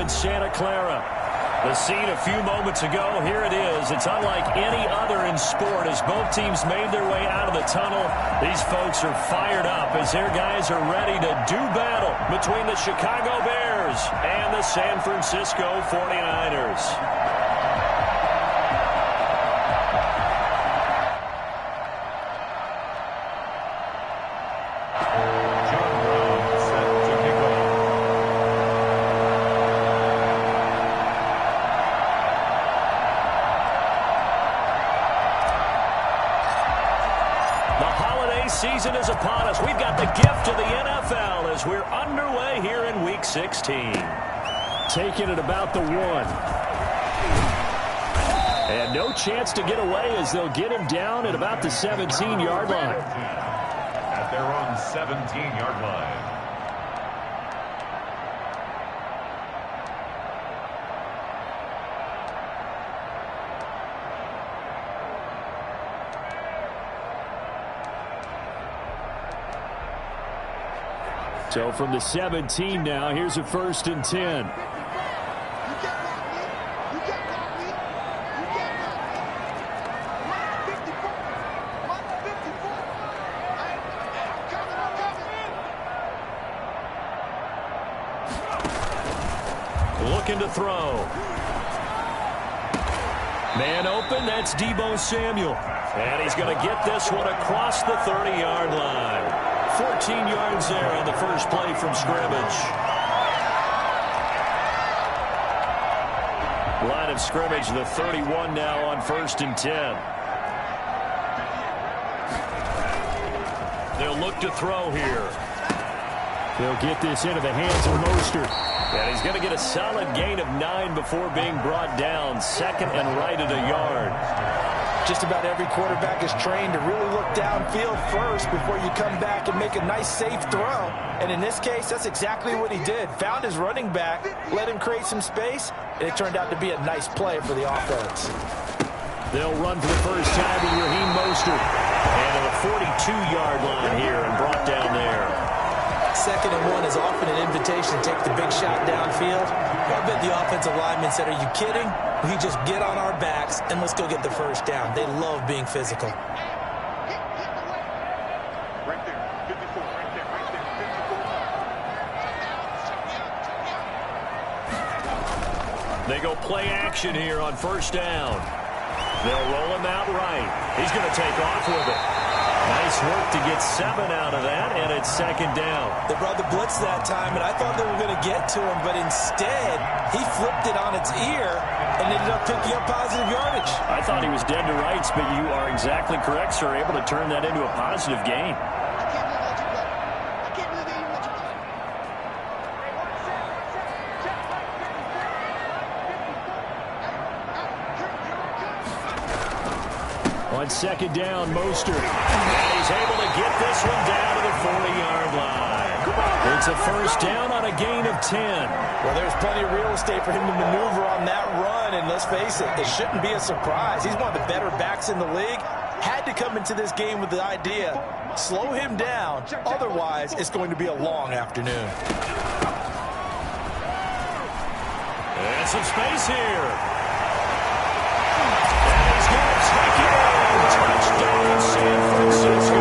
in Santa Clara. The scene a few moments ago, here it is. It's unlike any other in sport as both teams made their way out of the tunnel. These folks are fired up as their guys are ready to do battle between the Chicago Bears and the San Francisco 49ers. Season is upon us. We've got the gift of the NFL as we're underway here in Week 16. Taking it about the 1. And no chance to get away as they'll get him down at about the 17-yard line. At their own 17-yard line. So from the 17 now, here's a 1st and 10. Looking to throw. Man open, that's Deebo Samuel. And he's going to get this one across the 30-yard line. 14 yards there on the first play from scrimmage. Line of scrimmage, the 31 now on 1st and 10. They'll look to throw here. They'll get this into the hands of Mostert. And he's going to get a solid gain of 9 before being brought down. 2nd and right at a yard. Just about every quarterback is trained to really look downfield first before you come back and make a nice, safe throw. And in this case, that's exactly what he did. Found his running back, let him create some space, and it turned out to be a nice play for the offense. They'll run for the first time with Raheem Mostert. And to the 42-yard line here and brought down there. 2nd and 1 is often an invitation to take the big shot downfield. I bet the offensive lineman said, are you kidding? We just get on our backs and let's go get the first down. They love being physical. Right there, 54, right there, 54. They go play action here on 1st down. They'll roll him out right. He's going to take off with it. Nice work to get 7 out of that, and it's 2nd down. They brought the blitz that time, and I thought they were going to get to him, but instead, he flipped it on its ear and ended up picking up positive yardage. I thought he was dead to rights, but you are exactly correct, sir. Able to turn that into a positive gain. On 2nd down, Mostert. And he's able to get this one down to the 40-yard line. It's a 1st down on a gain of 10. Well, there's plenty of real estate for him to maneuver on that run, and let's face it, it shouldn't be a surprise. He's one of the better backs in the league. Had to come into this game with the idea, slow him down, otherwise it's going to be a long afternoon. And some space here. And he's going to take it in. Touchdown, San Francisco.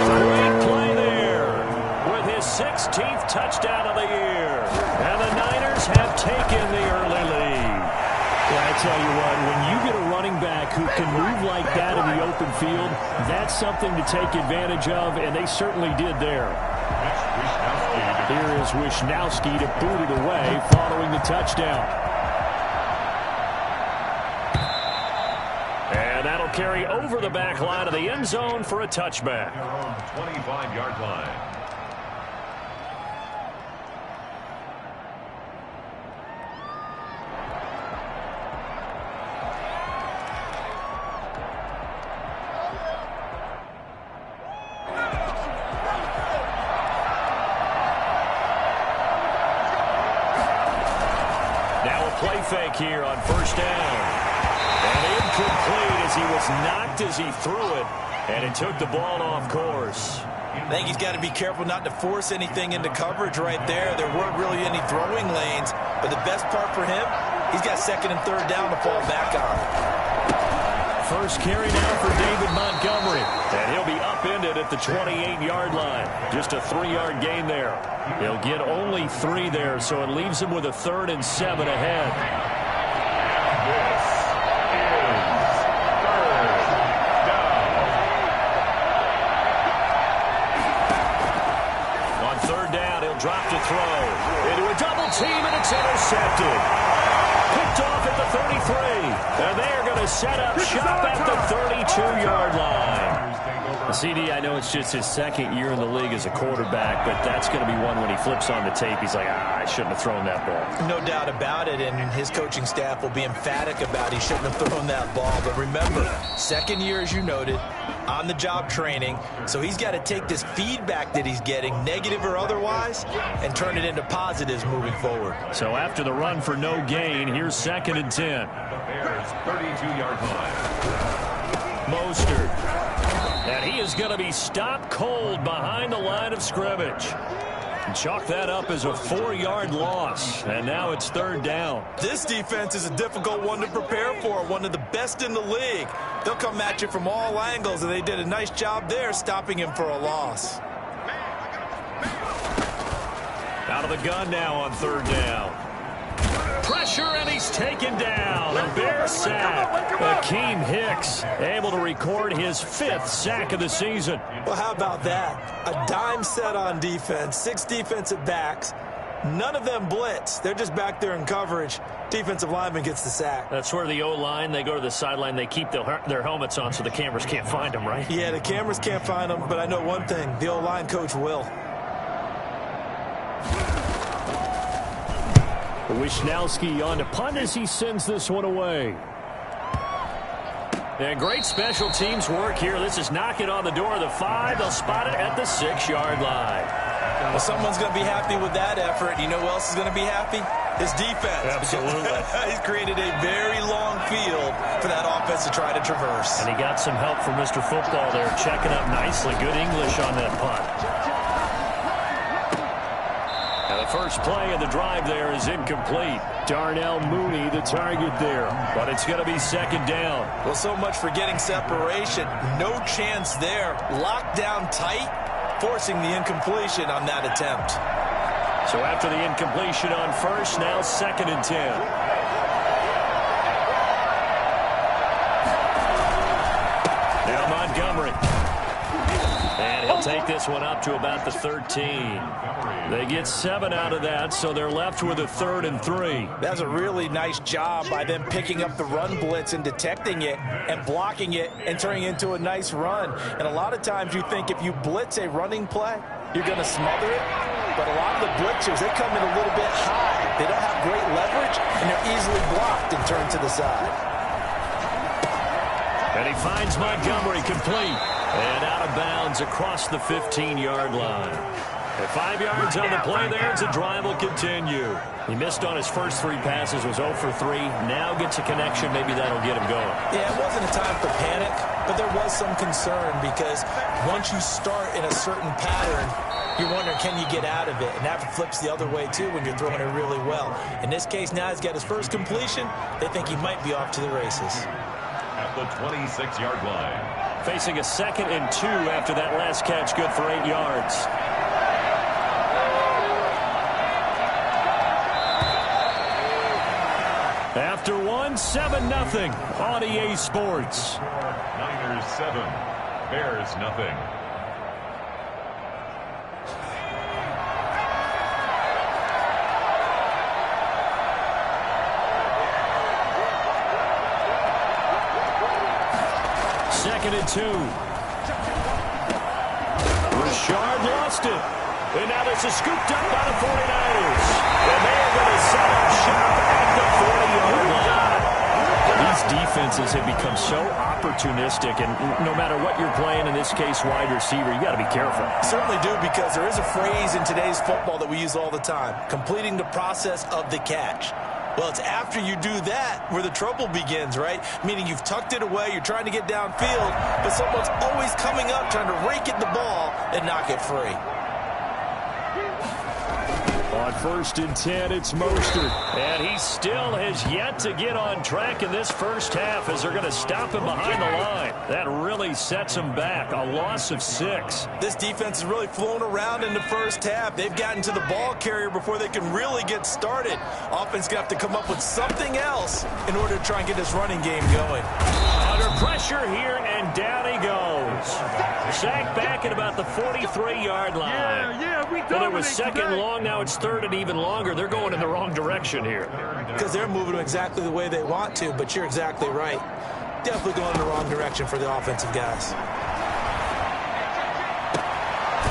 Great play there with his 16th touchdown of the year. And the Niners have taken the early lead. Yeah, I tell you what, when you get a running back who can move like that in the open field, that's something to take advantage of, and they certainly did there. Here is Wishnowski to boot it away following the touchdown. And that'll carry over the back line of the end zone for a touchback. 25-yard line. Now a play fake here on 1st down. And incomplete as he was knocked as he threw it, and it took the ball off course. I think he's got to be careful not to force anything into coverage right there. There weren't really any throwing lanes. But the best part for him, he's got second and third down to fall back on. First carry now for David Montgomery. And he'll be upended at the 28-yard line. Just a 3-yard gain there. He'll get only 3 there, so it leaves him with a 3rd and 7 ahead. This is 3rd down. On 3rd down, he'll drop to throw. Into a double team, and it's intercepted. Picked off at the 33. And they're going to set up shop at the 32-yard line. CD, I know it's just his 2nd year in the league as a quarterback, but that's going to be one when he flips on the tape. He's like, I shouldn't have thrown that ball. No doubt about it, and his coaching staff will be emphatic about he shouldn't have thrown that ball. But remember, 2nd year, as you noted, on-the-job training, so he's got to take this feedback that he's getting, negative or otherwise, and turn it into positives moving forward. So after the run for no gain, here's 2nd and 10. Bears 32-yard line. Mostert. And he is going to be stopped cold behind the line of scrimmage. Chalk that up as a 4-yard loss. And now it's 3rd down. This defense is a difficult one to prepare for, one of the best in the league. They'll come at you from all angles, and they did a nice job there stopping him for a loss. Out of the gun now on 3rd down. Pressure, and he's taken down. A Bear sack. Akeem Hicks able to record his 5th sack of the season. Well, how about that? A dime set on defense, 6 defensive backs. None of them blitz. They're just back there in coverage. Defensive lineman gets the sack. That's where the O-line, they go to the sideline, they keep their helmets on so the cameras can't find them, right? Yeah, the cameras can't find them, but I know one thing. The O-line coach will. Wishnowski on to punt as he sends this one away. And great special teams work here. This is knocking on the door of the 5. They'll spot it at the 6-yard line. Well, someone's going to be happy with that effort. You know who else is going to be happy? His defense. Absolutely. He's created a very long field for that offense to try to traverse. And he got some help from Mr. Football there, checking up nicely. Good English on that punt. First play of the drive there is incomplete. Darnell Mooney, the target there. But it's going to be 2nd down. Well, so much for getting separation. No chance there. Locked down tight, forcing the incompletion on that attempt. So after the incompletion on 1st, now 2nd and 10. Now Montgomery. And he'll take this one up to about the 13. They get 7 out of that, so they're left with a 3rd and 3. That's a really nice job by them picking up the run blitz and detecting it and blocking it and turning it into a nice run. And a lot of times you think if you blitz a running play, you're going to smother it. But a lot of the blitzers, they come in a little bit high. They don't have great leverage, and they're easily blocked and turned to the side. And he finds Montgomery complete. And out of bounds across the 15-yard line. At 5 yards on the play there, the drive will continue. He missed on his first 3 passes, was 0 for 3. Now gets a connection. Maybe that'll get him going. Yeah, it wasn't a time for panic, but there was some concern because once you start in a certain pattern, you're wondering, can you get out of it? And that flips the other way, too, when you're throwing it really well. In this case, now he's got his first completion. They think he might be off to the races. At the 26-yard line. Facing a 2nd and 2 after that last catch, good for 8 yards. After 1, 7-0 on EA Sports. Niners 7, Bears nothing. Second and 2. Richard lost it. And now this is scooped up by the 49ers. And they're going to set up shop at the 40-yard line. These defenses have become so opportunistic, and no matter what you're playing, in this case wide receiver, you got to be careful. Certainly do, because there is a phrase in today's football that we use all the time, completing the process of the catch. Well, it's after you do that where the trouble begins, right? Meaning you've tucked it away, you're trying to get downfield, but someone's always coming up trying to rake at the ball and knock it free. On 1st and 10, it's Mostert. And he still has yet to get on track in this first half as they're going to stop him behind the line. That really sets him back. A loss of 6. This defense has really flown around in the first half. They've gotten to the ball carrier before they can really get started. Offense going to have to come up with something else in order to try and get this running game going. Under pressure here, and down he goes. Sacked back at about the 43-yard line. Well, it was second long. Now it's third and even longer. They're going in the wrong direction here. Because they're moving them exactly the way they want to, but you're exactly right. Definitely going in the wrong direction for the offensive guys.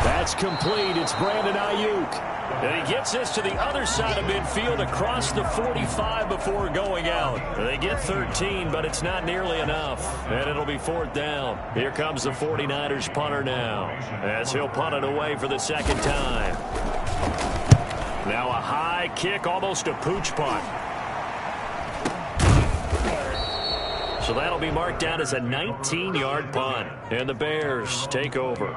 That's complete. It's Brandon Ayuk. And he gets this to the other side of midfield across the 45 before going out. They get 13, but it's not nearly enough. And it'll be 4th down. Here comes the 49ers punter now, as he'll punt it away for the second time. Now a high kick, almost a pooch punt. So that'll be marked down as a 19-yard punt. And the Bears take over.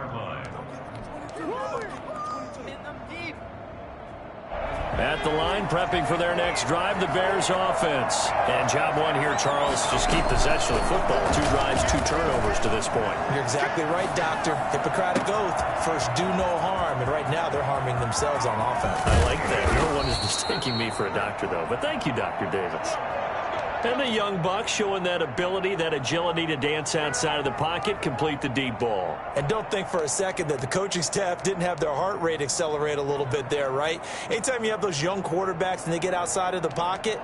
At the line, prepping for their next drive, the Bears offense. And job one here, Charles, just keep possession of the football. 2 drives, 2 turnovers to this point. You're exactly right, Doctor. Hippocratic oath. First, do no harm. And right now, they're harming themselves on offense. I like that. No one is mistaking me for a doctor, though. But thank you, Dr. Davis. And the young buck showing that ability, that agility to dance outside of the pocket, complete the deep ball. And don't think for a second that the coaching staff didn't have their heart rate accelerate a little bit there, right? Anytime you have those young quarterbacks and they get outside of the pocket,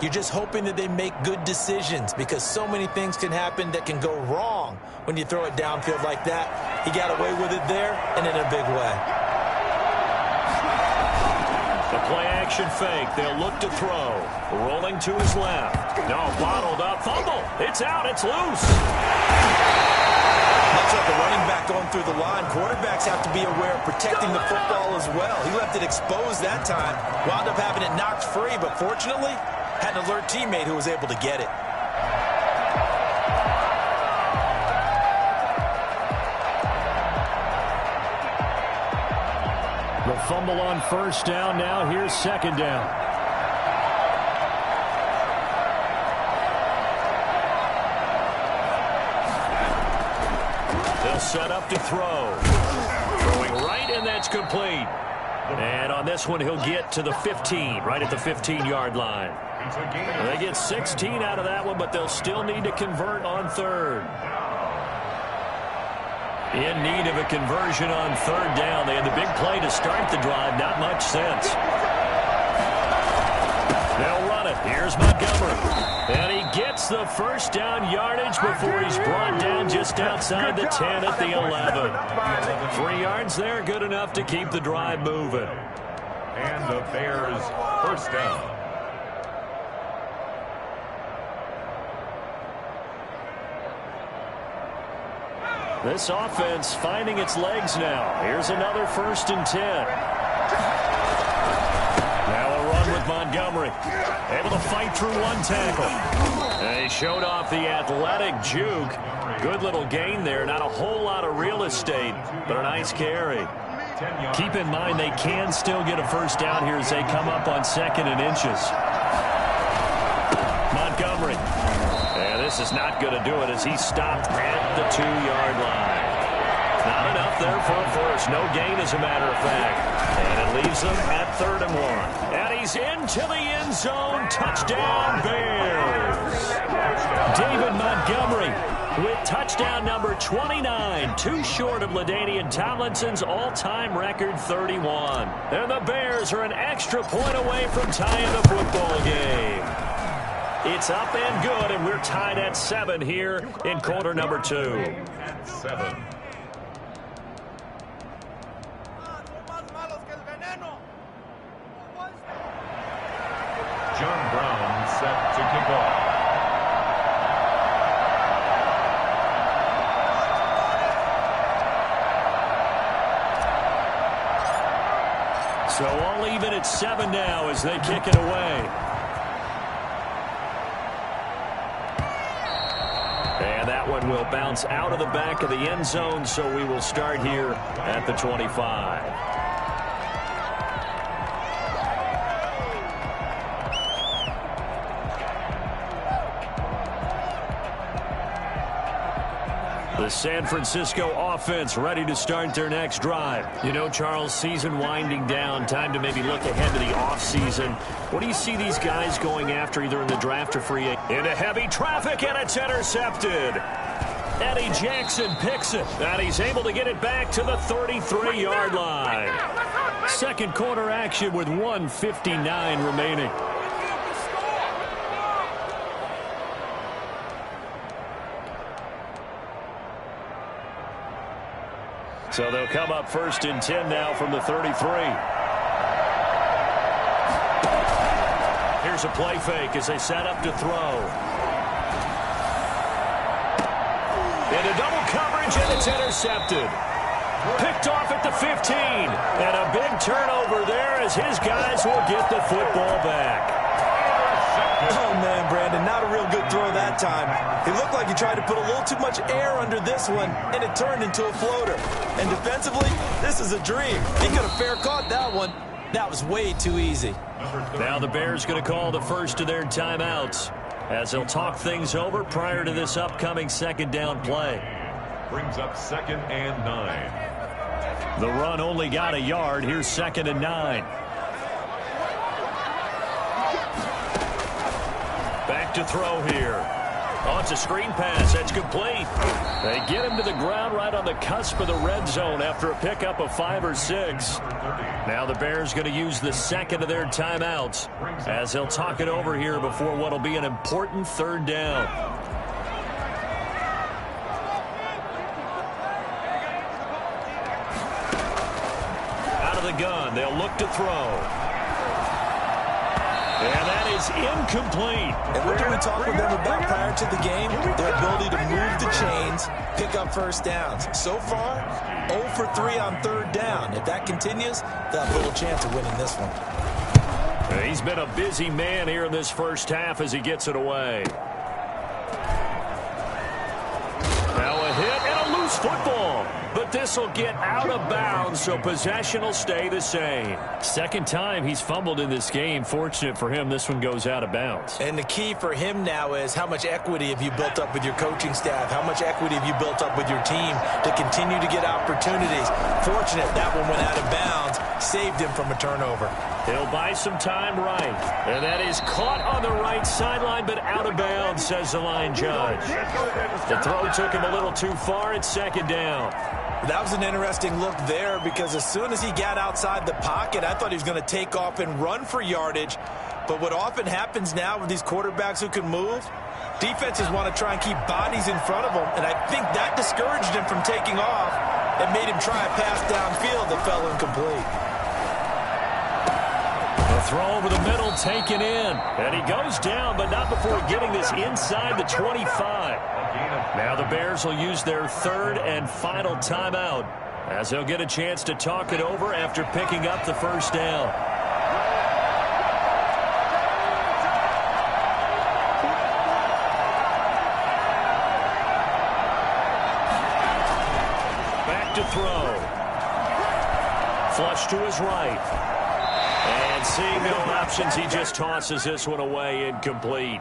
you're just hoping that they make good decisions because so many things can happen that can go wrong when you throw it downfield like that. He got away with it there and in a big way. The play-action fake. They'll look to throw. Rolling to his left. No, bottled up. Fumble. It's out. It's loose. Much like a running back going through the line, quarterbacks have to be aware of protecting the football as well. He left it exposed that time. Wound up having it knocked free, but fortunately, had an alert teammate who was able to get it. The fumble on 1st down. Now here's 2nd down. They'll set up to throw. Throwing right, and that's complete. And on this one, he'll get to the 15, right at the 15-yard line. They get 16 out of that one, but they'll still need to convert on 3rd. In need of a conversion on 3rd down. They had the big play to start the drive. Not much sense. They'll run it. Here's Montgomery. And he gets the 1st down yardage before he's brought down just outside the 10 at the 11. 3 yards there, good enough to keep the drive moving. And the Bears 1st down. This offense finding its legs now. Here's another 1st and 10. Now a run with Montgomery. Able to fight through 1 tackle. And he showed off the athletic juke. Good little gain there. Not a whole lot of real estate, but a nice carry. Keep in mind they can still get a 1st down here as they come up on 2nd and inches. Montgomery. And this is not going to do it as he stopped at the 2-yard line. Not enough there for a 1st. No gain, as a matter of fact. And it leaves them at 3rd and 1. And he's into the end zone. Touchdown, Bears. David Montgomery with touchdown number 29. Too short of LaDainian Tomlinson's all-time record 31. And the Bears are an extra point away from tying the football game. It's up and good, and we're tied at 7 here in quarter number 2. At 7. John Brown set to kick off. So all even at 7 now as they kick it away. And that one will bounce out of the back of the end zone, so we will start here at the 25. The San Francisco offense ready to start their next drive. You know, Charles, season winding down. Time to maybe look ahead to the offseason. What do you see these guys going after either in the draft or free agent? Into heavy traffic, and it's intercepted. Eddie Jackson picks it, and he's able to get it back to the 33-yard line. Second quarter action with 1:59 remaining. So they'll come up 1st and 10 now from the 33. Here's a play fake as they set up to throw. Into double coverage, and it's intercepted. Picked off at the 15. And a big turnover there as his guys will get the football back. Oh, man, Brandon, not a real good throw that time. It looked like he tried to put a little too much air under this one, and it turned into a floater. And defensively, this is a dream. He could have fair caught that one. That was way too easy. Now the Bears going to call the first of their timeouts as they'll talk things over prior to this upcoming second down play. Brings up 2nd and 9. The run only got a yard. Here's 2nd and 9. Back to throw here. Oh, it's a screen pass. That's complete. They get him to the ground right on the cusp of the red zone after a pickup of 5 or 6. Now the Bears going to use the second of their timeouts as they'll talk it over here before what will be an important 3rd down. Out of the gun, they'll look to throw. And that is incomplete. And what did we talk with them about prior to the game? Their ability to move the chains, pick up first downs. So far, 0 for 3 on 3rd down. If that continues, they'll have little chance of winning this one. He's been a busy man here in this first half as he gets it away. Now a hit and a loose football. But this will get out of bounds, so possession will stay the same. Second time he's fumbled in this game. Fortunate for him, this one goes out of bounds. And the key for him now is how much equity have you built up with your coaching staff? How much equity have you built up with your team to continue to get opportunities? Fortunate that one went out of bounds, saved him from a turnover. He'll buy some time right. And that is caught on the right sideline, but out of bounds, says the line judge. The throw took him a little too far. It's 2nd down. That was an interesting look there because as soon as he got outside the pocket, I thought he was going to take off and run for yardage. But what often happens now with these quarterbacks who can move, defenses want to try and keep bodies in front of them. And I think that discouraged him from taking off and made him try a pass downfield that fell incomplete. The throw over the middle taken in. And he goes down, but not before getting this inside the 25. Now the Bears will use their 3rd and final timeout as they'll get a chance to talk it over after picking up the first down. Back to throw. Flush to his right. And seeing no options, he just tosses this one away incomplete.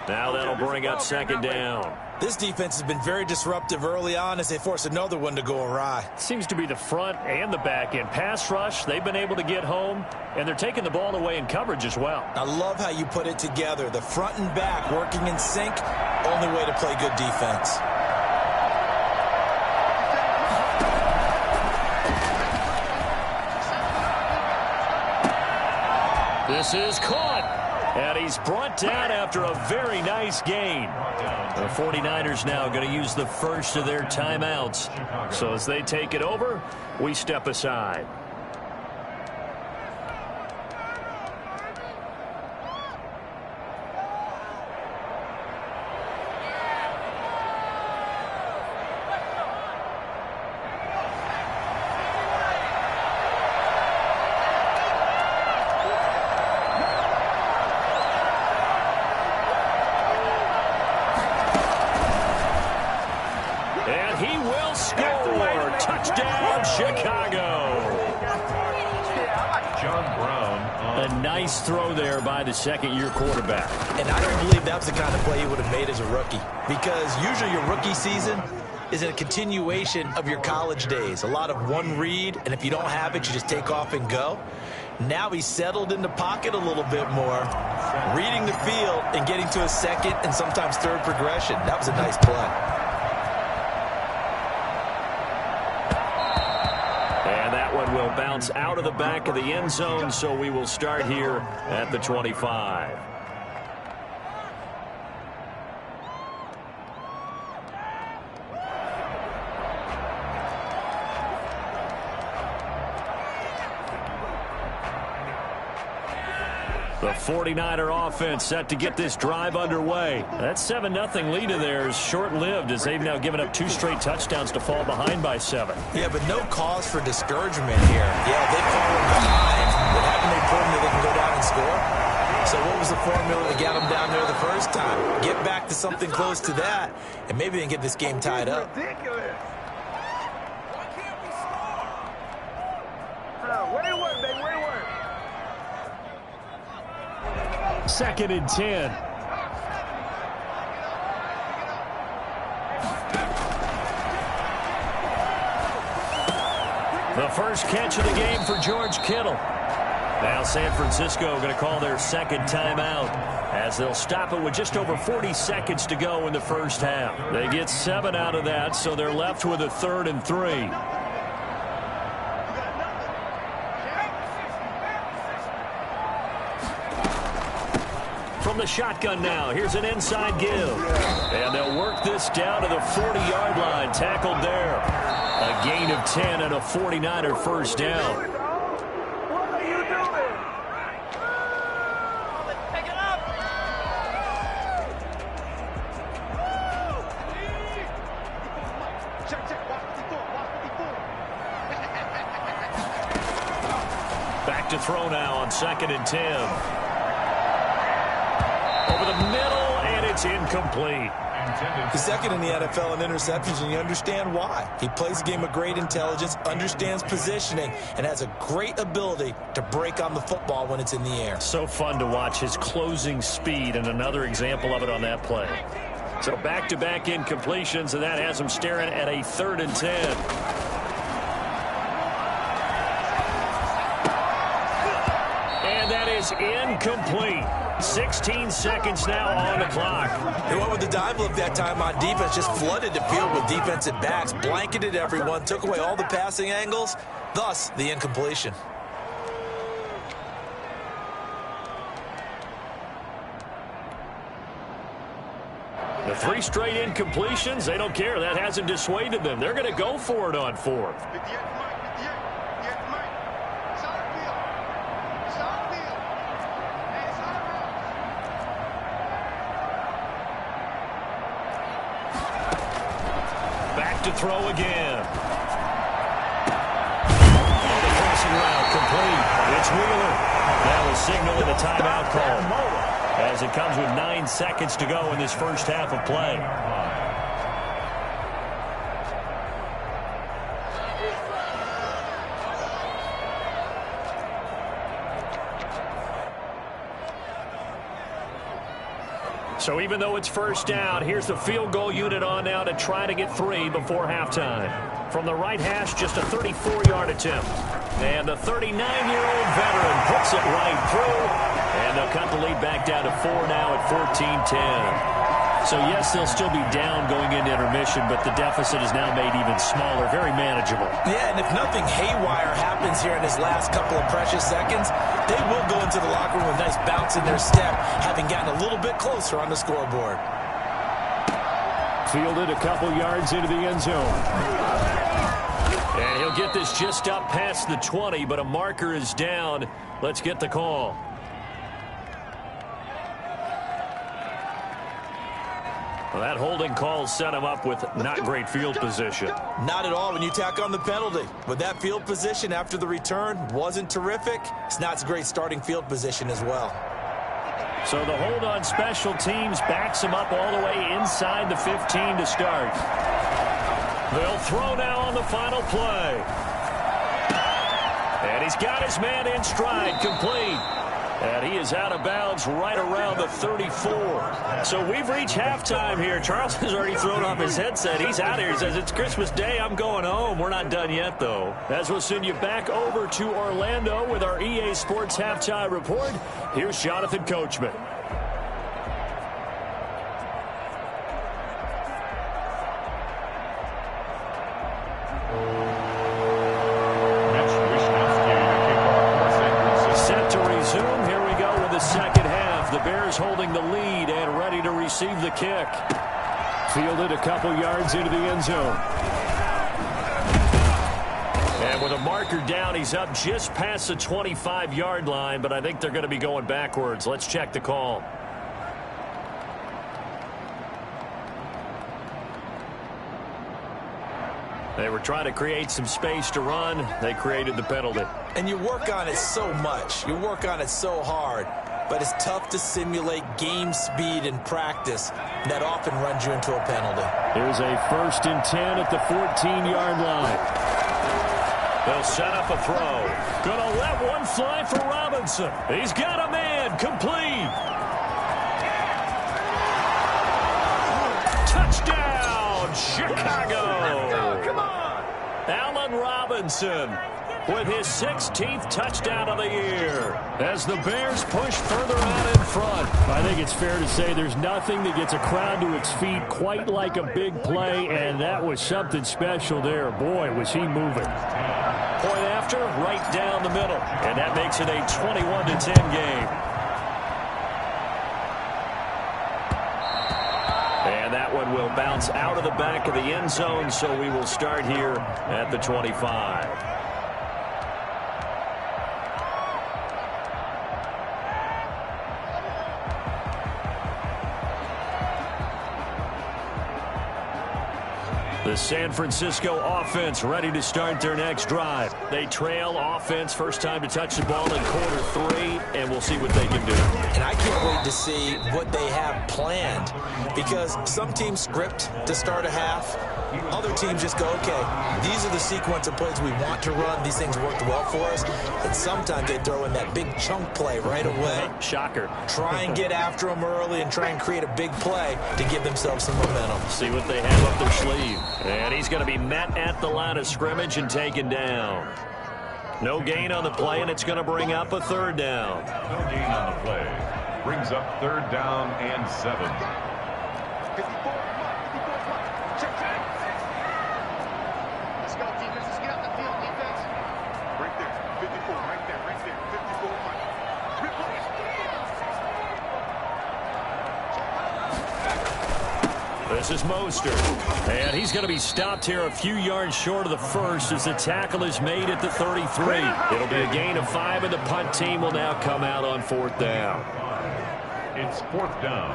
Now that'll bring up 2nd down. This defense has been very disruptive early on as they force another one to go awry. Seems to be the front and the back end. Pass rush, they've been able to get home, and they're taking the ball away in coverage as well. I love how you put it together. The front and back working in sync, only way to play good defense. This is caught, and he's brought down after a very nice gain. The 49ers now going to use the first of their timeouts. So as they take it over, we step aside. Touchdown, Chicago. John Brown. A nice throw there by the second-year quarterback. And I don't believe that's the kind of play he would have made as a rookie. Because usually your rookie season, is a continuation of your college days. A lot of one read, and if you don't have it, you just take off and go. Now he's settled in the pocket a little bit more, reading the field and getting to a second and sometimes third progression. That was a nice play. And that one will bounce out of the back of the end zone, so we will start here at the 25. The 49er offense set to get this drive underway. That 7-0 lead of theirs short-lived as they've now given up 2 straight touchdowns to fall behind by 7. Yeah, but no cause for discouragement here. Yeah, they've fallen behind, but haven't they proven that they can go down and score? So what was the formula that got them down there the first time? Get back to something close to that, and maybe they can get this game tied up. Ridiculous. Why can't we score? Wayward, baby, wayward. 2nd and 10. The first catch of the game for George Kittle. Now San Francisco going to call their second timeout as they'll stop it with just over 40 seconds to go in the first half. They get 7 out of that, so they're left with a 3rd and 3. From the shotgun now, here's an inside give. And they'll work this down to the 40-yard line, tackled there. A gain of 10 and a 49er first down. What are you doing? Pick it up. Back to throw now on 2nd and 10. Over the middle, and it's incomplete. He's second in the NFL in interceptions, and you understand why. He plays a game of great intelligence, understands positioning, and has a great ability to break on the football when it's in the air. So fun to watch his closing speed, and another example of it on that play. So back-to-back incompletions, and that has him staring at a 3rd and 10. And that is incomplete. 16 seconds now on the clock. They went with the dive look that time on defense, just flooded the field with defensive backs, blanketed everyone, took away all the passing angles, thus the incompletion. The 3 straight incompletions, they don't care. That hasn't dissuaded them. They're going to go for it on 4th. To throw again. The crossing route complete. It's Wheeler. That will signal in a timeout call as it comes with 9 seconds to go in this first half of play. So even though it's first down, here's the field goal unit on now to try to get 3 before halftime. From the right hash, just a 34-yard attempt. And the 39-year-old veteran puts it right through. And they'll cut the lead back down to 4 now at 14-10. So, yes, they'll still be down going into intermission, but the deficit is now made even smaller, very manageable. Yeah, and if nothing haywire happens here in his last couple of precious seconds, they will go into the locker room with a nice bounce in their step, having gotten a little bit closer on the scoreboard. Fielded a couple yards into the end zone. And he'll get this just up past the 20, but a marker is down. Let's get the call. Well, that holding call set him up with not great field position. Not at all when you tack on the penalty. With that field position after the return wasn't terrific. It's not a great starting field position as well. So the hold on special teams backs him up all the way inside the 15 to start. They'll throw now on the final play. And he's got his man in stride, complete. And he is out of bounds right around the 34. So we've reached halftime here. Charles has already thrown off his headset. He's out here. He says, it's Christmas Day. I'm going home. We're not done yet, though. As we'll send you back over to Orlando with our EA Sports Halftime Report, here's Jonathan Coachman. Holding the lead and ready to receive the kick. Fielded a couple yards into the end zone. And with a marker down, he's up just past the 25-yard line, but I think they're going to be going backwards. Let's check the call. They were trying to create some space to run. They created the penalty. And you work on it so much. You work on it so hard. But it's tough to simulate game speed in practice. That often runs you into a penalty. Here's a 1st and 10 at the 14-yard line. They'll set up a throw. Gonna let one fly for Robinson. He's got a man. Complete. Touchdown, Chicago. Come on. Allen Robinson with his 16th touchdown of the year as the Bears push further out in front. I think it's fair to say there's nothing that gets a crowd to its feet quite like a big play, and that was something special there. Boy, was he moving. Point after, right down the middle, and that makes it a 21-10 game. And that one will bounce out of the back of the end zone, so we will start here at the 25. The San Francisco offense ready to start their next drive. They trail offense, first time to touch the ball in quarter 3, and we'll see what they can do. And I can't wait to see what they have planned, because some teams script to start a half. Other teams just go, okay, these are the sequence of plays we want to run. These things worked well for us. And sometimes they throw in that big chunk play right away. Shocker. Try and get after them early and try and create a big play to give themselves some momentum. See what they have up their sleeve. And he's going to be met at the line of scrimmage and taken down. No gain on the play, and it's going to bring up a 3rd down. No gain on the play. Brings up 3rd down and 7. This is Mostert, and he's going to be stopped here a few yards short of the first as the tackle is made at the 33. It'll be a gain of 5, and the punt team will now come out on 4th down. It's 4th down.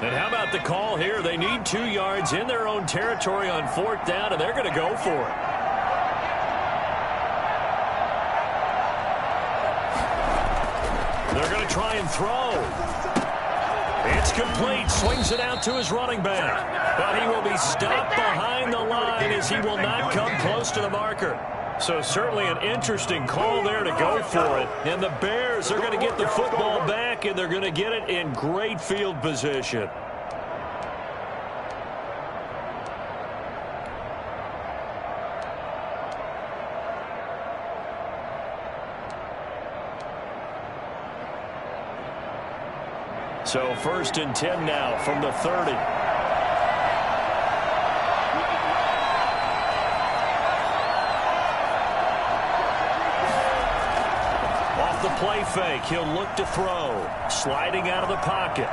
And how about the call here? They need 2 yards in their own territory on 4th down, and they're going to go for it. They're going to try and throw. It's complete. Swings it out to his running back. But he will be stopped behind the line as he will not come close to the marker. So certainly an interesting call there to go for it. And the Bears are going to get the football back, and they're going to get it in great field position. So 1st and 10 now from the 30. Off the play fake, he'll look to throw. Sliding out of the pocket.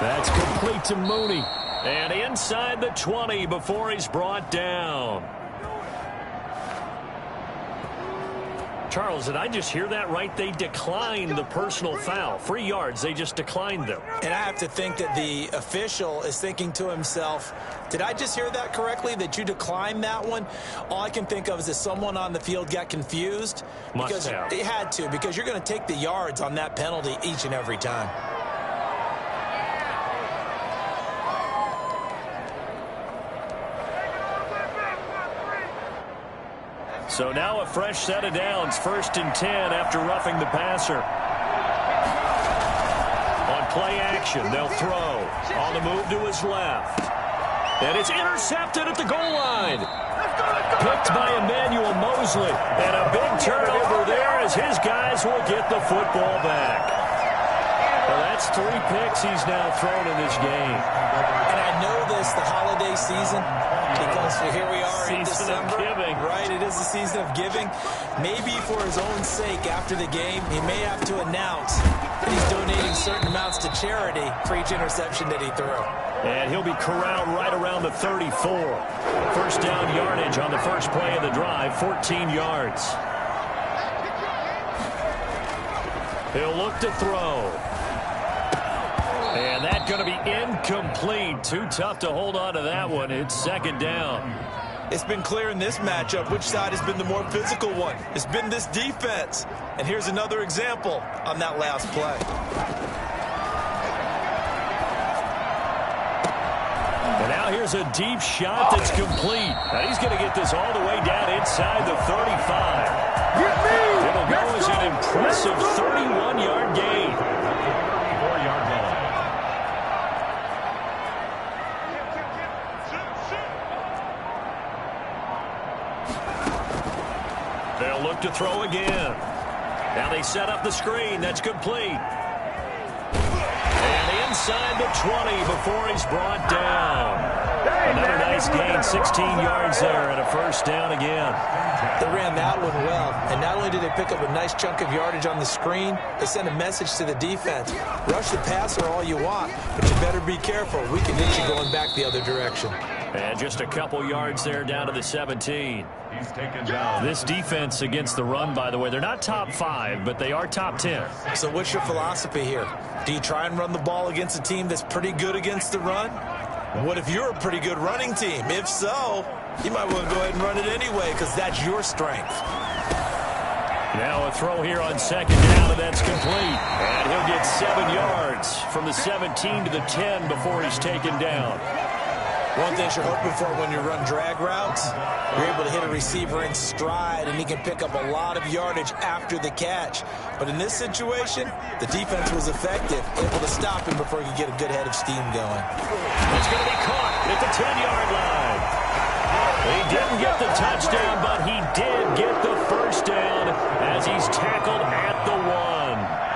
That's complete to Mooney. And inside the 20 before he's brought down. Charles, did I just hear that right? They declined the personal foul. 3 yards, they just declined them. And I have to think that the official is thinking to himself, did I just hear that correctly, that you declined that one? All I can think of is that someone on the field got confused. Must have. They had to, because you're going to take the yards on that penalty each and every time. So now a fresh set of downs, 1st and 10 after roughing the passer. On play action, they'll throw. On the move to his left. And it's intercepted at the goal line. Picked by Emmanuel Mosley. And a big turnover there as his guys will get the football back. Well, that's 3 picks he's now thrown in this game. And I know this, the holiday season, because here we are in December. Season of giving. Right, it is the season of giving. Maybe for his own sake after the game, he may have to announce that he's donating certain amounts to charity for each interception that he threw. And he'll be corralled right around the 34. First down yardage on the first play of the drive, 14 yards. He'll look to throw. And that's going to be incomplete. Too tough to hold on to that one. It's 2nd down. It's been clear in this matchup which side has been the more physical one. It's been this defense. And here's another example on that last play. And now here's a deep shot that's complete. Now he's going to get this all the way down inside the 35. It'll go as an impressive 31-yard gain. 4-yard line. They'll look to throw again. Now they set up the screen. That's complete. And inside the 20 before he's brought down. Another nice gain, 16 yards there and a first down again. They ran that one well, and not only did they pick up a nice chunk of yardage on the screen, they sent a message to the defense. Rush the passer all you want, but you better be careful. We can hit you going back the other direction. And just a couple yards there down to the 17. He's taken down. This defense against the run, by the way, they're not top 5, but they are top 10. So what's your philosophy here? Do you try and run the ball against a team that's pretty good against the run? What if you're a pretty good running team? If so, you might want to go ahead and run it anyway because that's your strength. Now a throw here on 2nd down, and that's complete. And he'll get 7 yards from the 17 to the 10 before he's taken down. One thing you're hoping for when you run drag routes, you're able to hit a receiver in stride, and he can pick up a lot of yardage after the catch. But in this situation, the defense was effective, able to stop him before he could get a good head of steam going. It's going to be caught at the 10-yard line. He didn't get the touchdown, but he did get the first down as he's tackled at the 1.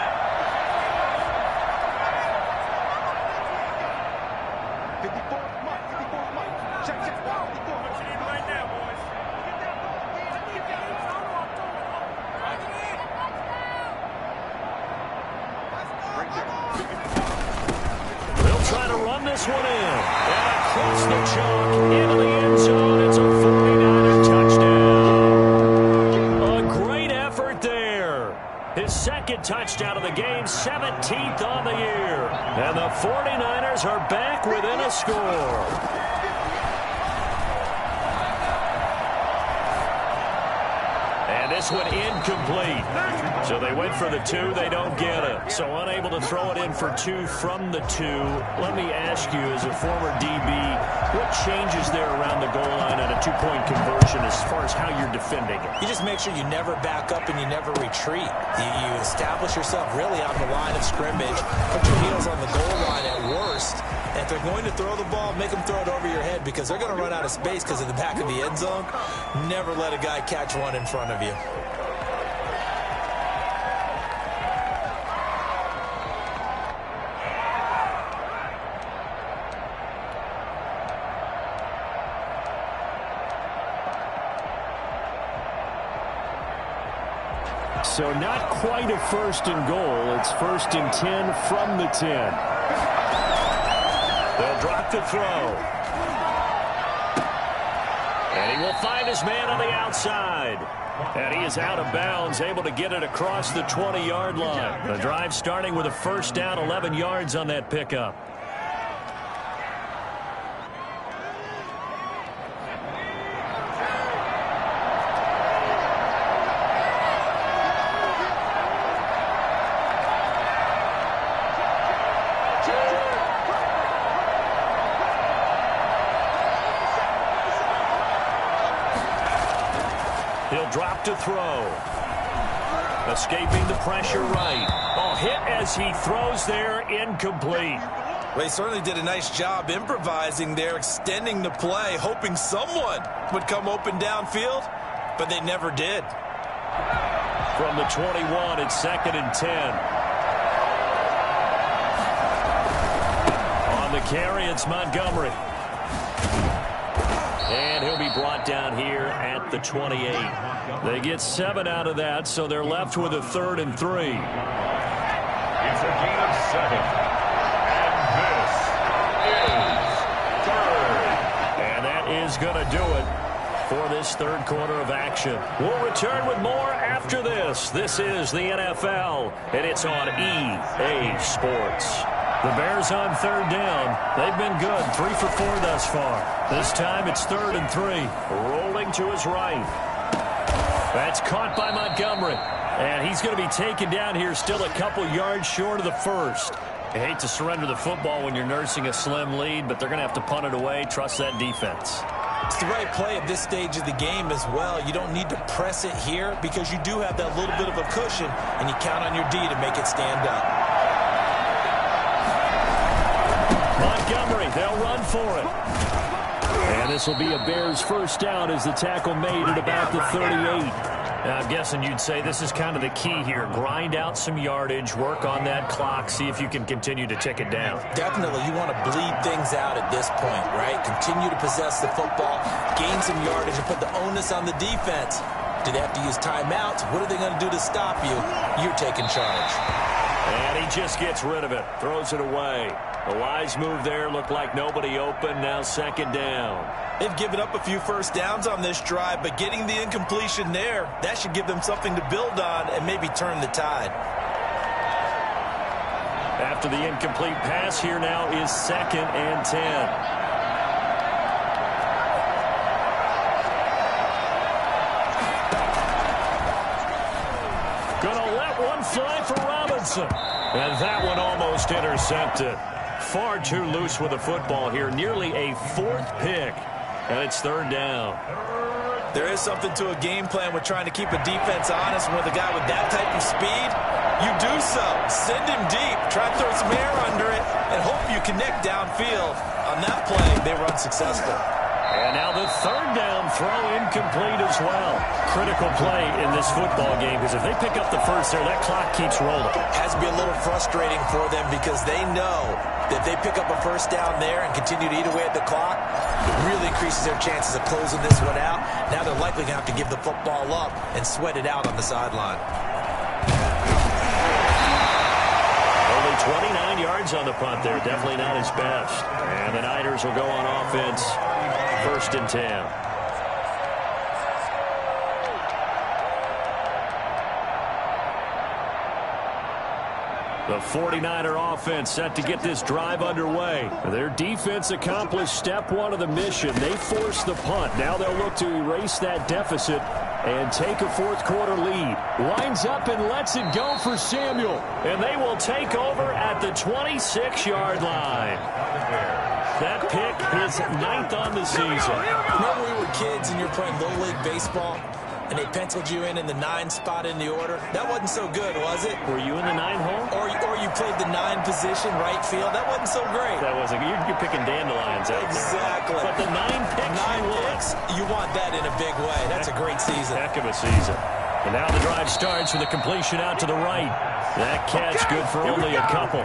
They'll try to run this one in. And across the chalk into the end zone. It's a 49er touchdown. A great effort there. His 2nd touchdown of the game, 17th on the year. And the 49ers are back within a score. This one incomplete. So they went for the 2. They don't get it. So unable to throw it in for 2 from the 2. Let me ask you, as a former DB, what changes there around the goal line on a 2-point conversion as far as how you're defending it? You just make sure you never back up and you never retreat. You establish yourself really on the line of scrimmage. Put your heels on the goal line at worst. And if they're going to throw the ball, make them throw it over your head because they're going to run out of space because of the back of the end zone. Never let a guy catch one in front of you. So not quite a 1st and goal. It's 1st and 10 from the 10. They'll drop the throw. And he will find his man on the outside. And he is out of bounds, able to get it across the 20-yard line. The drive starting with a first down, 11 yards on that pickup. He'll drop to throw. Escaping the pressure right. Oh, hit as he throws there, incomplete. Well, he certainly did a nice job improvising there, extending the play, hoping someone would come open downfield, but they never did. From the 21, it's 2nd and 10. On the carry, it's Montgomery. And he'll be brought down here at the 28. They get 7 out of that, so they're left with a 3rd and 3. It's a gain of 7. And this is 3rd. And that is going to do it for this 3rd quarter of action. We'll return with more after this. This is the NFL, and it's on EA Sports. The Bears on 3rd down. They've been good, 3 for 4 thus far. This time it's 3rd and 3. Rolling to his right. That's caught by Montgomery. And he's going to be taken down here still a couple yards short of the first. I hate to surrender the football when you're nursing a slim lead, but they're going to have to punt it away. Trust that defense. It's the right play at this stage of the game as well. You don't need to press it here because you do have that little bit of a cushion, and you count on your D to make it stand up. Montgomery, they'll run for it. And this will be a Bears first down as the tackle made at about the 38. Now, I'm guessing you'd say this is kind of the key here. Grind out some yardage, work on that clock, see if you can continue to tick it down. Definitely, you want to bleed things out at this point, right? Continue to possess the football, gain some yardage, and put the onus on the defense. Do they have to use timeouts? What are they going to do to stop you? You're taking charge. And he just gets rid of it, throws it away. A wise move there, looked like nobody open, now 2nd down. They've given up a few first downs on this drive, but getting the incompletion there, that should give them something to build on and maybe turn the tide. After the incomplete pass, here now is 2nd and 10. Gonna let one fly for Robinson. And that one almost intercepted. Far too loose with the football here. Nearly a 4th pick. And it's 3rd down. There is something to a game plan with trying to keep a defense honest. With a guy with that type of speed, you do so. Send him deep. Try to throw some air under it and hope you connect downfield. On that play, they run successful. And now the 3rd down throw incomplete as well. Critical play in this football game because if they pick up the first there, that clock keeps rolling. Has to be a little frustrating for them because they know that if they pick up a first down there and continue to eat away at the clock, it really increases their chances of closing this one out. Now they're likely going to have to give the football up and sweat it out on the sideline. Only 29 yards on the punt there. Definitely not his best. And the Niners will go on offense. 1st and 10. The 49er offense set to get this drive underway. Their defense accomplished step 1 of the mission. They forced the punt. Now they'll look to erase that deficit and take a 4th quarter lead. Lines up and lets it go for Samuel. And they will take over at the 26-yard line. That pick is 9th on the season. Remember we were kids and you're playing Little League Baseball and they penciled you in the 9 spot in the order? That wasn't so good, was it? Were you in the 9 hole? Or you played the 9 position, right field? That wasn't so great. That wasn't. You're picking dandelions out exactly. There. But the 9 picks, 9 picks, you want that in a big way. That's a great season. Heck of a season. And now the drive starts with a completion out to the right. That catch good for only a couple.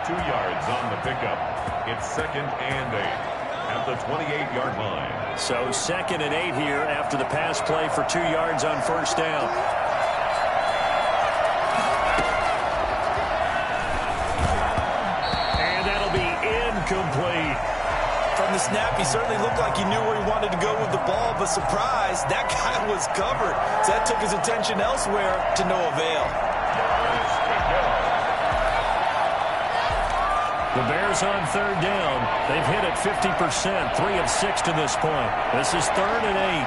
2 yards on the pickup. It's 2nd and 8 at the 28-yard line. So 2nd and 8 here after the pass play for 2 yards on first down. And that'll be incomplete. From the snap, he certainly looked like he knew where he wanted to go with the ball, but surprise, that guy was covered. So that took his attention elsewhere to no avail. The Bears on 3rd down. They've hit it 50%, 3 of 6 to this point. This is 3rd and 8.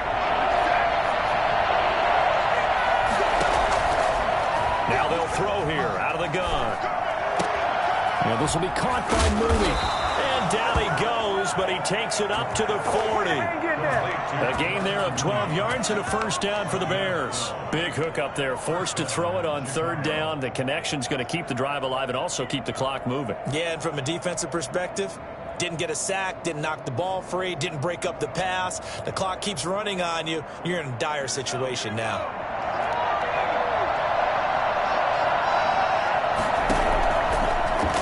Now they'll throw here out of the gun. Now this will be caught by Mooney. And And down he goes, but he takes it up to the 40. A gain there of 12 yards and a first down for the Bears. Big hook up there, forced to throw it on third down. The connection's going to keep the drive alive and also keep the clock moving. Yeah, and from a defensive perspective, didn't get a sack, didn't knock the ball free, didn't break up the pass. The clock keeps running on you. You're in a dire situation now.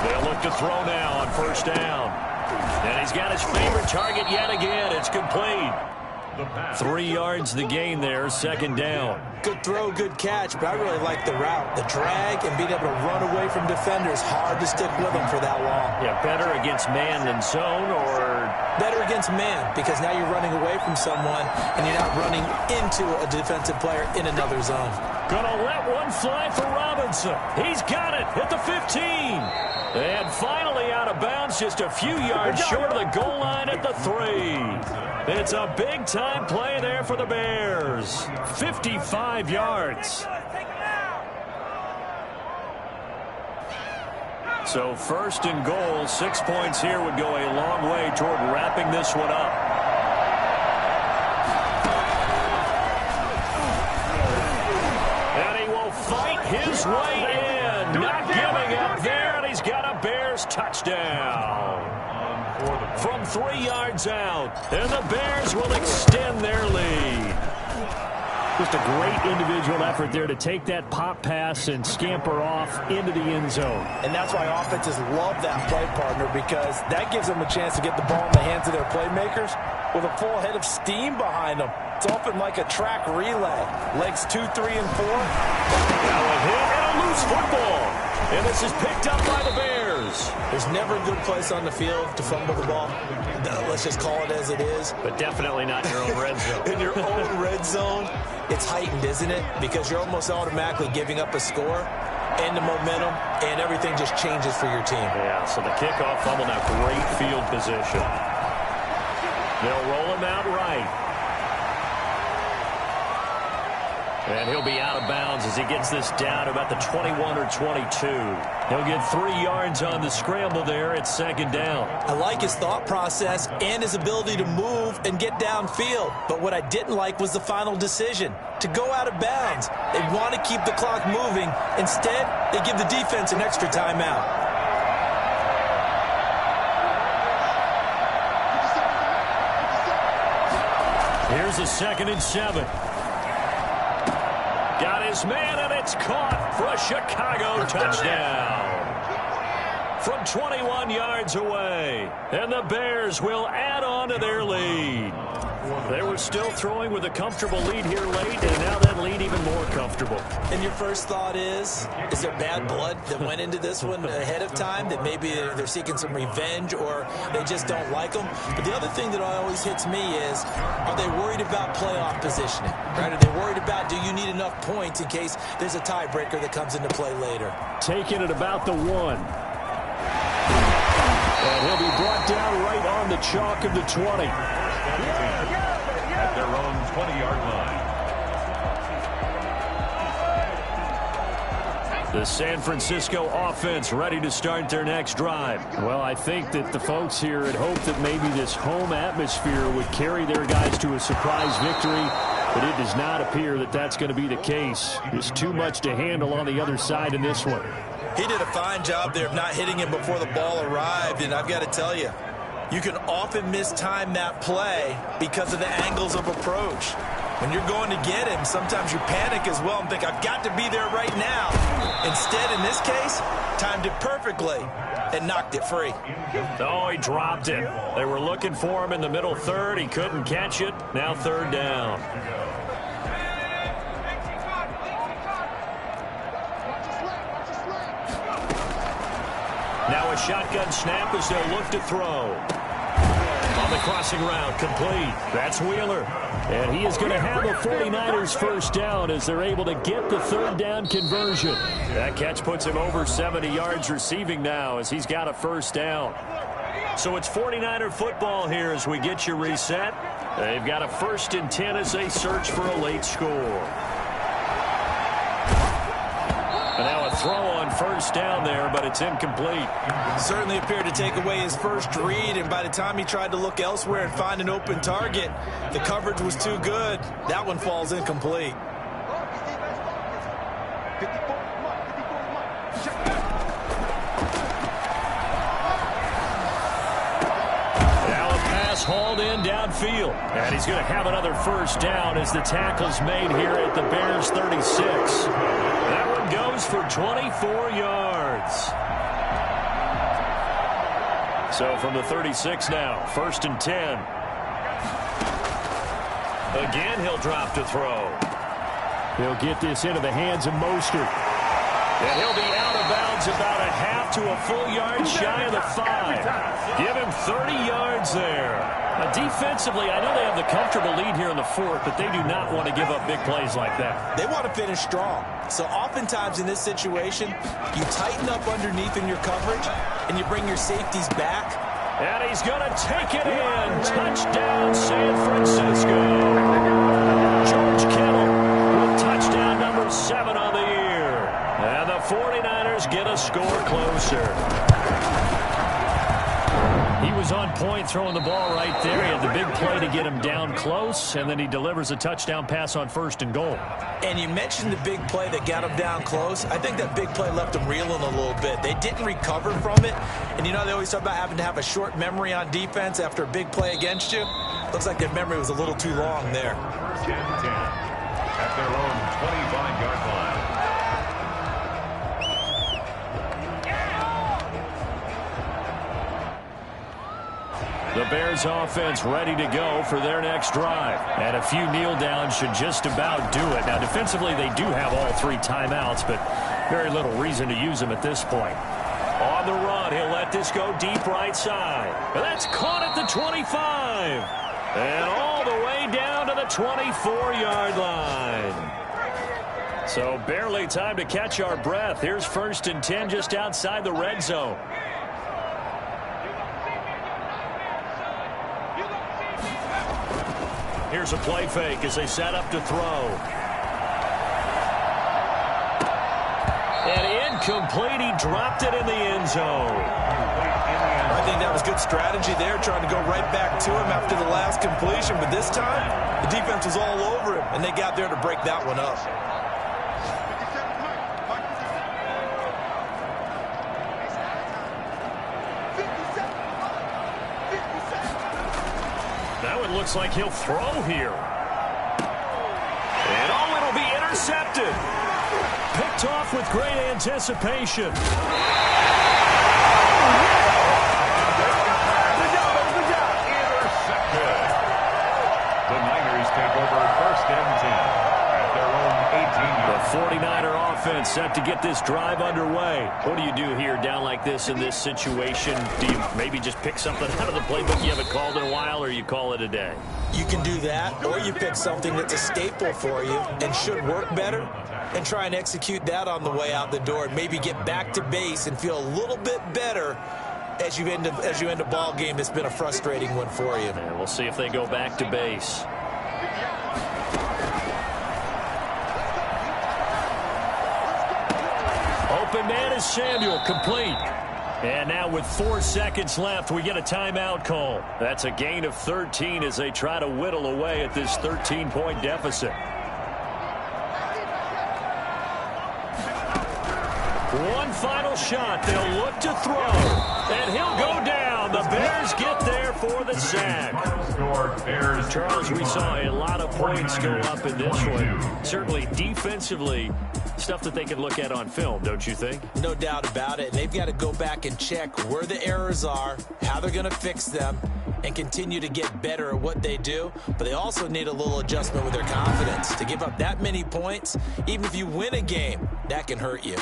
They'll look to throw now on first down. And he's got his favorite target yet again. It's complete. 3 yards the gain there, second down. Good throw, good catch, but I really like the route. The drag and being able to run away from defenders, hard to stick with them for that long. Yeah, better against man than zone, or? Better against man, because now you're running away from someone and you're not running into a defensive player in another zone. Gonna let one fly for Robinson. He's got it at the 15. And finally out of bounds, just a few yards short of the goal line at the 3. It's a big-time play there for the Bears. 55 yards. So first and goal, 6 points here would go a long way toward wrapping this one up. And he will fight his way in. Not giving up there, and he's got a Bears touchdown. From 3 yards out, and the Bears will extend their lead. Just a great individual effort there to take that pop pass and scamper off into the end zone. And that's why offenses love that play partner, because that gives them a chance to get the ball in the hands of their playmakers with a full head of steam behind them. It's often like a track relay. Legs 2, 3, and 4. Now a hit and a loose football. And this is picked up by the Bears. There's never a good place on the field to fumble the ball. Let's just call it as it is. But definitely not in your own red zone. In your own red zone, it's heightened, isn't it? Because you're almost automatically giving up a score and the momentum, and everything just changes for your team. Yeah, so the kickoff fumble, now great field position. They'll roll him out right. And he'll be out of bounds as he gets this down to about the 21 or 22. He'll get 3 yards on the scramble there at second down. I like his thought process and his ability to move and get downfield. But what I didn't like was the final decision, to go out of bounds. They want to keep the clock moving. Instead, they give the defense an extra timeout. Here's a 2nd and 7. Got his man, and it's caught for a Chicago touchdown. From 21 yards away. And the Bears will add on to their lead. They were still throwing with a comfortable lead here late, and now that lead even more comfortable. And your first thought is there bad blood that went into this one ahead of time, that maybe they're seeking some revenge or they just don't like them? But the other thing that always hits me is, are they worried about playoff positioning? Right? Are they worried about, do you need enough points in case there's a tiebreaker that comes into play later? Taking it about the 1. And he'll be brought down right on the chalk of the 20. At their own 20-yard line. The San Francisco offense ready to start their next drive. Well, I think that the folks here had hoped that maybe this home atmosphere would carry their guys to a surprise victory, but it does not appear that that's going to be the case. There's too much to handle on the other side in this one. He did a fine job there of not hitting him before the ball arrived, and I've got to tell you, you can often mistime that play because of the angles of approach. When you're going to get him, sometimes you panic as well and think, I've got to be there right now. Instead, in this case, timed it perfectly and knocked it free. Oh, he dropped it. They were looking for him in the middle third. He couldn't catch it. Now third down. Now a shotgun snap as they'll look to throw. On the crossing route, complete. That's Wheeler. And he is going to have a 49ers first down as they're able to get the third down conversion. That catch puts him over 70 yards receiving now as he's got a first down. So it's 49er football here as we get you reset. They've got a 1st and 10 as they search for a late score. And now a throw on first down there, but it's incomplete. Certainly appeared to take away his first read, and by the time he tried to look elsewhere and find an open target, the coverage was too good. That one falls incomplete. Hauled in downfield. And he's going to have another first down as the tackle's made here at the Bears 36. That one goes for 24 yards. So from the 36 now, 1st and 10. Again, he'll drop to throw. He'll get this into the hands of Mostert. And he'll be out of bounds about a half to a full yard shy of the 5. Give him 30 yards there. Now, defensively, I know they have the comfortable lead here in the 4th, but they do not want to give up big plays like that. They want to finish strong. So oftentimes in this situation, you tighten up underneath in your coverage, and you bring your safeties back. And he's going to take it in. Touchdown, San Francisco. George Kittle with touchdown number 7 on the year. And the 49ers get a score closer. He was on point throwing the ball right there. He had the big play to get him down close, and then he delivers a touchdown pass on 1st and goal. And you mentioned the big play that got him down close. I think that big play left him reeling a little bit. They didn't recover from it. And, you know, they always talk about having to have a short memory on defense after a big play against you. Looks like their memory was a little too long there. 10-10 at their own 25-yard line. The Bears offense ready to go for their next drive. And a few kneel downs should just about do it. Now, defensively, they do have all 3 timeouts, but very little reason to use them at this point. On the run, he'll let this go deep right side. And that's caught at the 25. And all the way down to the 24-yard line. So barely time to catch our breath. Here's 1st and 10 just outside the red zone. Here's a play fake as they set up to throw. And incomplete. He dropped it in the end zone. I think that was good strategy there, trying to go right back to him after the last completion. But this time, the defense was all over him, and they got there to break that one up. That one looks like he'll throw here. And oh, it'll be intercepted. Picked off with great anticipation. Intercepted. The Niners take over 1st and 10 at their own 18-yard. The 49er offense set to get this drive underway. What do you do here down like this in this situation? Do you maybe just pick something out of the playbook you haven't called in a while, or you call it a day? You can do that, or you pick something that's a staple for you and should work better and try and execute that on the way out the door and maybe get back to base and feel a little bit better as you end a ball game that's been a frustrating one for you. And we'll see if they go back to base. Open man is Samuel, complete. And now with 4 seconds left, we get a timeout call. That's a gain of 13 as they try to whittle away at this 13-point deficit. One final shot. They'll look to throw. And he'll go down. The Bears get there for the sack. Charles, we saw a lot of points go up in this one. Certainly defensively, stuff that they can look at on film, don't you think? No doubt about it. And they've got to go back and check where the errors are, how they're going to fix them, and continue to get better at what they do. But they also need a little adjustment with their confidence. To give up that many points, even if you win a game, that can hurt you.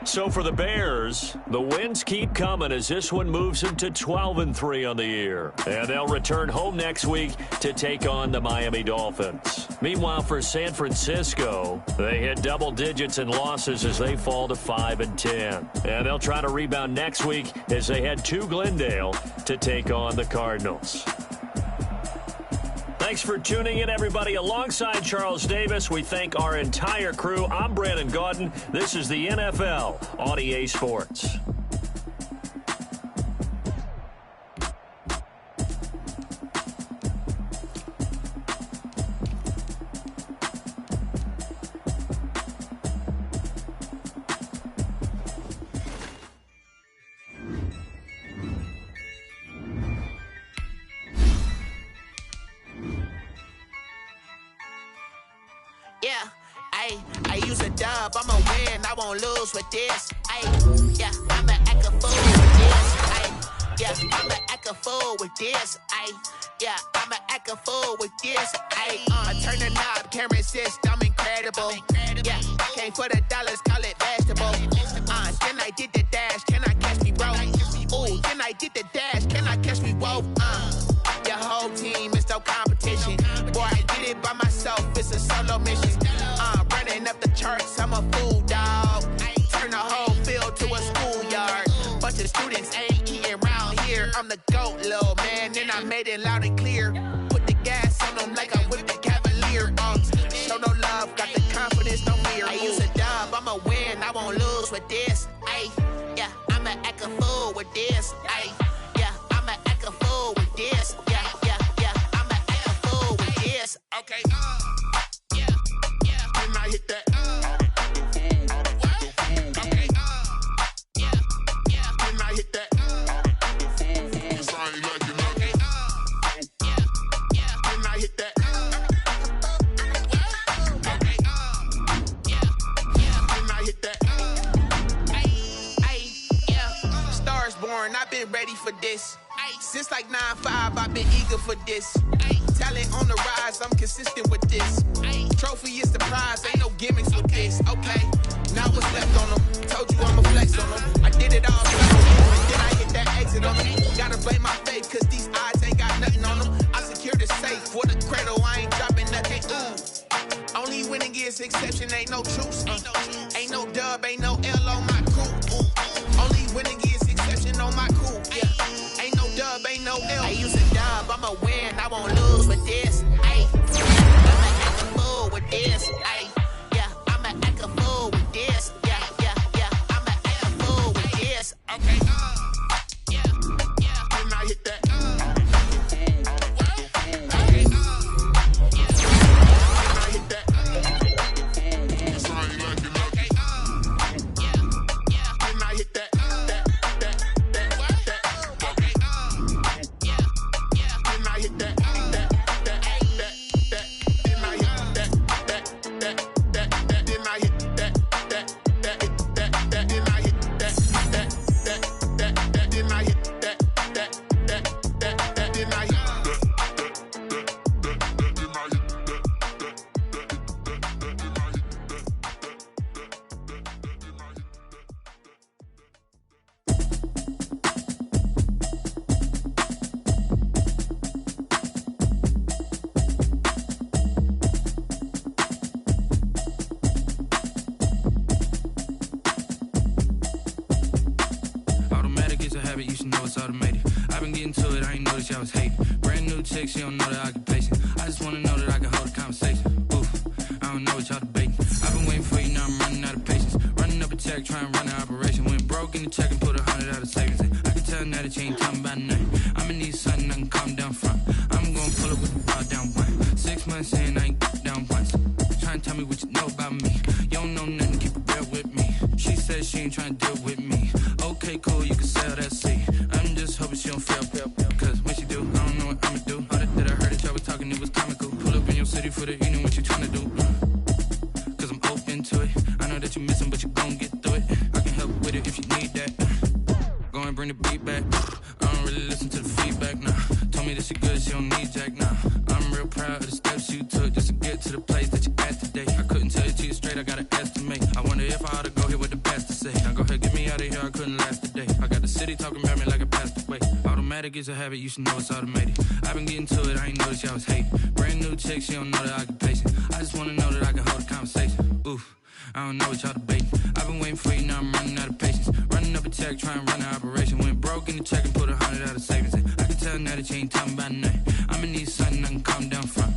So for the Bears, the wins keep coming as this one moves them to 12-3 on the year. And they'll return home next week to take on the Miami Dolphins. Meanwhile, for San Francisco, they hit double digits in losses as they fall to 5-10. And they'll try to rebound next week as they head to Glendale to take on the Cardinals. Thanks Thanks for tuning in, everybody. Alongside Charles Davis, we thank our entire crew. I'm Brandon Gaudin. This is the NFL on EA Sports. Yeah, I use a dub, I'ma win, I won't lose with this. Yeah, I'ma act a fool with this. Yeah, I'ma act a fool with this. Yeah, I'ma act a fool with this. I turn the knob, can't resist, I'm incredible. Yeah, came for the dollars, call it vegetable. Then I did the dash, can I catch me, bro? Ooh, then I did the dash, can I catch me, whoa? Your whole team is no competition. Boy, I did it by myself, it's a solo mission. Running up the charts, I'm a fool, dog. Turn the whole field to a schoolyard. Bunch of students ain't eating round here. I'm the GOAT, little man, and I made it loud and clear. Put the gas on them like I whipped the Cavalier. Show no love, got the confidence, no fear. I use a dub, I'ma win, I won't lose with this. Yeah, I'ma act a fool with this. Yeah, I'ma act a fool with this. Yeah, I'ma act a fool with this. Okay, yeah, and I hit that. Okay, yeah, and I hit that. Cause I ain't like it, okay, yeah, and I hit that. Okay, yeah, and I hit that. Yeah, stars born, I've been ready for this. Since like 9-5, I've been eager for this. Talent on the rise, I'm consistent with this. Trophy is the prize, ain't no gimmicks with this. Okay, now what's left on them? Told you I'ma flex on them. I did it all solo, and then I hit that exit on them. Gotta blame my faith, cause these odds ain't got nothing on them. I secured the safe for the cradle, I ain't dropping nothing. Only winning is exception, ain't no truce. Ain't no dub, ain't no L on my crew. Only winning is exception on my crew. Yeah. Ain't no dub, ain't no L. I use a dub, I'ma win, I won't lose with this. I'ma act a fool with this. Yeah, I'ma act a fool with this. Yeah, I'ma act a fool with this. Okay, yeah, and I hit that. Okay, yeah, and I hit that. So I ain't like it, okay, yeah, and I hit that. You should know it's automated. I've been getting to it, I ain't noticed y'all was hating. Brand new chick, she don't know the occupation. I just wanna know that I can hold a conversation. Oof, I don't know what y'all debating. I've been waiting for you, now I'm running out of patience. Running up a check, trying to run an operation. Went broke in the check and put 100 out of savings in. I can tell now that you ain't talking about nothing. I'ma need something I can calm down from. I'm gonna pull up with the bar down one. 6 months in, I ain't down once. Trying to tell me what you know about me. You don't know nothing, keep it real with me. She said she ain't trying to deal with me. Okay, cool, you can sell that seat. I'm just hoping she don't fail. Cause when she do, I don't know what I'ma do. All that I heard that y'all was talking, it was comical. Pull up in your city for the evening, what you trying to do? Cause I'm open to it. I know that you missing, but you gon' get through it. I can help with it if you need that. Go and bring the beat back. I don't really listen to the feedback, nah. Told me that she good, she don't need Jack, nah. I'm real proud of the steps you took just to get to the place that you at today. I couldn't tell you to you straight, I gotta estimate. I wonder if I ought to go here with the pastor say. Now go ahead, get me out of here, I couldn't last a day. I got the city talking about me like I passed away. Automatic is a habit, you should know it's automated. I've been getting to it, I ain't noticed y'all was hating. Brand new chick, she don't know the occupation. I just wanna know that I can hold a conversation. Oof, I don't know what y'all debating. I've been waiting for you, now I'm running out of patience. Running up a check, trying to run an operation. Went broke in the check and put 100 out of savings in. I can tell now that you ain't talking about nothing. I'ma need something I can calm down from.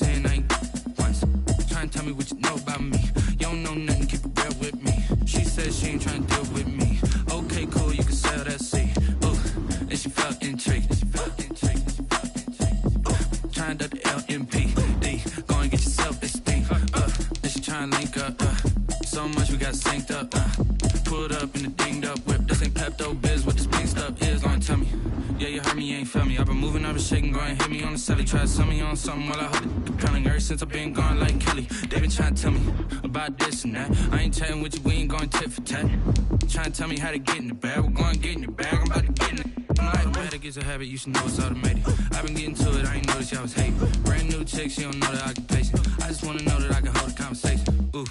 saying I ain't once. Trying to tell me what you know about me. You don't know nothing, keep it real with me. She said she ain't trying to deal with me. Okay, cool, you can sell that seat. Ooh, and she felt intrigued. Trying to the LMPD. Go and get yourself this thing. And she trying to link up. So much we got synced up. Pulled up in the dinged up whip. This ain't Pepto Biz. What this pink stuff is, gonna tell me. Yeah, you heard me, you ain't felt me. I've been moving, I've been shaking, go and hit me on the celly. Try to sell me on something while I hold it compelling. Ever since I've been gone like Kelly. They been trying to tell me about this and that. I ain't chatting with you, we ain't going tit for tat. Trying to tell me how to get in the bag. We're going to get in the bag, I'm about to get in it. I'm like, it gets a habit, you should know it's automated. I've been getting to it, I ain't noticed y'all was hating. Brand new chick, she don't know the occupation. I just wanna know that I can hold a conversation. Ooh,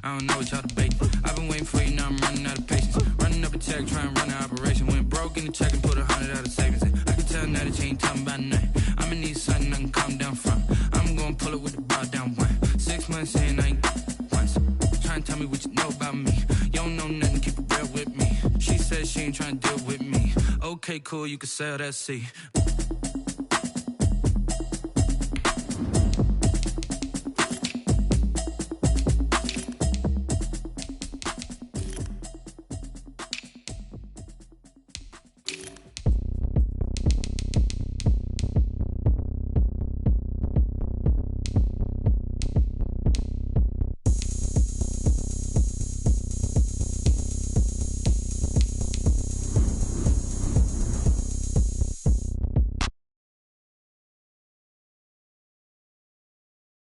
I don't know what y'all debating. I've been waiting for you, now I'm running out of patience. Running up a check, trying to run an operation. Went broke in the check and put 100 out of savings in. I can tell now that you ain't talking about nothing. I'ma need something I can calm down from. I'm gonna pull it with the bar down one. 6 months in, I ain't once. Trying to tell me what you know about me. You don't know nothing, keep it real with me. She said she ain't trying to deal with me. Okay, cool, you can sell that seat.